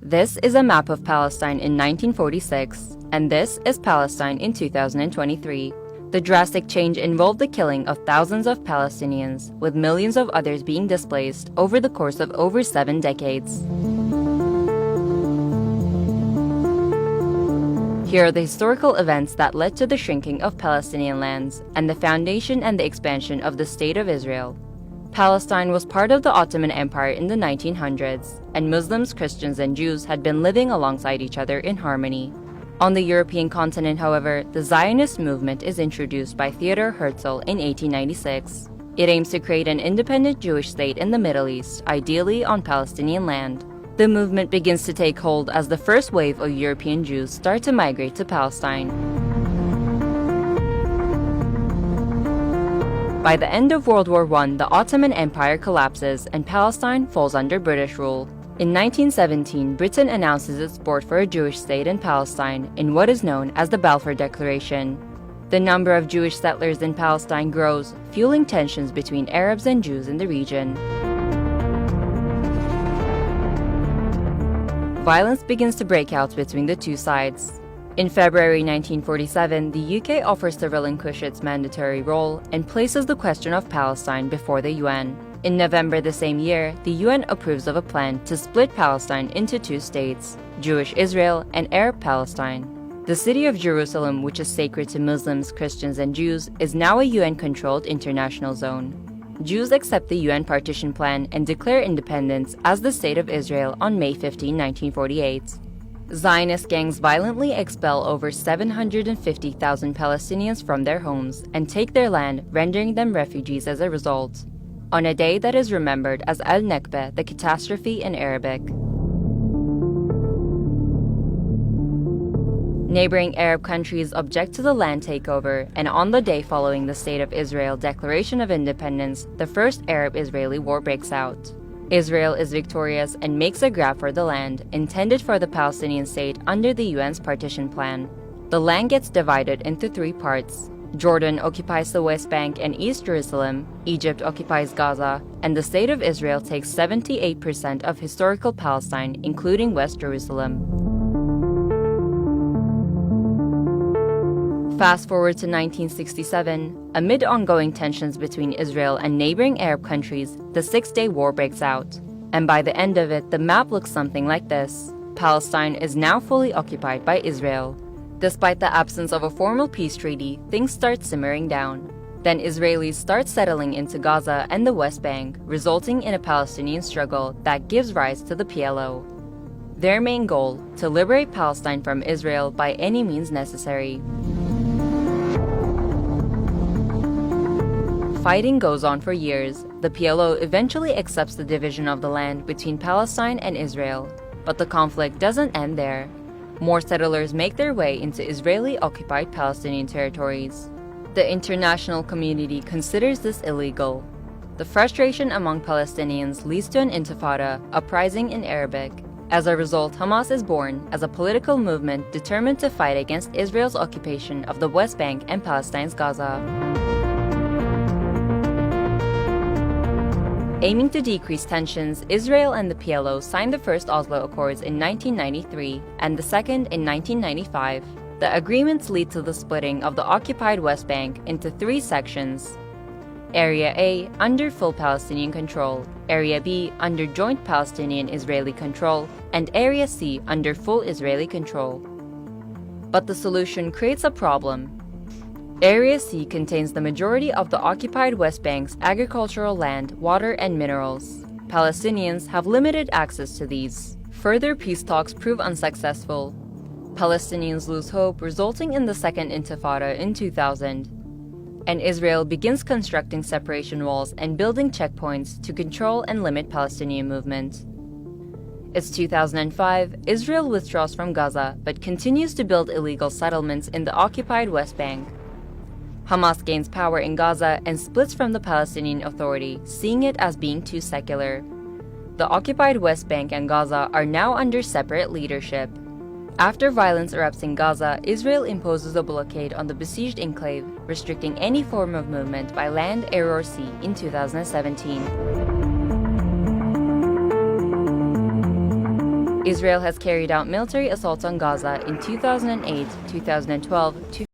This is a map of Palestine in 1946, and this is Palestine in 2023. The drastic change involved the killing of thousands of Palestinians, with millions of others being displaced over the course of over 7 decades. Here are the historical events that led to the shrinking of Palestinian lands and the foundation and the expansion of the State of Israel. Palestine was part of the Ottoman Empire in the 1900s, and Muslims, Christians, and Jews had been living alongside each other in harmony. On the European continent, however, the Zionist movement is introduced by Theodor Herzl in 1896. It aims to create an independent Jewish state in the Middle East, ideally on Palestinian land. The movement begins to take hold as the first wave of European Jews start to migrate to Palestine. By the end of World War I, the Ottoman Empire collapses and Palestine falls under British rule. In 1917, Britain announces its support for a Jewish state in Palestine in what is known as the Balfour Declaration. The number of Jewish settlers in Palestine grows, fueling tensions between Arabs and Jews in the region. Violence begins to break out between the two sides. In February 1947, the UK offers to relinquish its mandatory role and places the question of Palestine before the UN. In November the same year, the UN approves of a plan to split Palestine into 2 states, Jewish Israel and Arab Palestine. The city of Jerusalem, which is sacred to Muslims, Christians, and Jews, is now a UN-controlled international zone. Jews accept the UN partition plan and declare independence as the State of Israel on May 15, 1948. Zionist gangs violently expel over 750,000 Palestinians from their homes and take their land, rendering them refugees as a result, on a day that is remembered as Al-Nakba, the catastrophe in Arabic. Neighboring Arab countries object to the land takeover, and on the day following the State of Israel Declaration of Independence, the first Arab-Israeli war breaks out. Israel is victorious and makes a grab for the land intended for the Palestinian state under the UN's partition plan. The land gets divided into 3 parts. Jordan occupies the West Bank and East Jerusalem, Egypt occupies Gaza, and the State of Israel takes 78% of historical Palestine, including West Jerusalem. Fast forward to 1967, amid ongoing tensions between Israel and neighboring Arab countries, the Six-Day War breaks out. And by the end of it, the map looks something like this. Palestine is now fully occupied by Israel. Despite the absence of a formal peace treaty, things start simmering down. Then Israelis start settling into Gaza and the West Bank, resulting in a Palestinian struggle that gives rise to the PLO. Their main goal, to liberate Palestine from Israel by any means necessary. Fighting goes on for years. The PLO eventually accepts the division of the land between Palestine and Israel, but the conflict doesn't end there. More settlers make their way into Israeli-occupied Palestinian territories. The international community considers this illegal. The frustration among Palestinians leads to an intifada, uprising in Arabic. As a result, Hamas is born as a political movement determined to fight against Israel's occupation of the West Bank and Palestine's Gaza. Aiming to decrease tensions, Israel and the PLO signed the first Oslo Accords in 1993 and the second in 1995. The agreements lead to the splitting of the occupied West Bank into 3 sections. Area A under full Palestinian control, Area B under joint Palestinian-Israeli control, and Area C under full Israeli control. But the solution creates a problem. Area C contains the majority of the occupied West Bank's agricultural land, water, and minerals. Palestinians have limited access to these. Further peace talks prove unsuccessful. Palestinians lose hope, resulting in the Second Intifada in 2000. And Israel begins constructing separation walls and building checkpoints to control and limit Palestinian movement. It's 2005, Israel withdraws from Gaza but continues to build illegal settlements in the occupied West Bank. Hamas gains power in Gaza and splits from the Palestinian Authority, seeing it as being too secular. The occupied West Bank and Gaza are now under separate leadership. After violence erupts in Gaza, Israel imposes a blockade on the besieged enclave, restricting any form of movement by land, air, or sea in 2017. Israel has carried out military assaults on Gaza in 2008, 2012,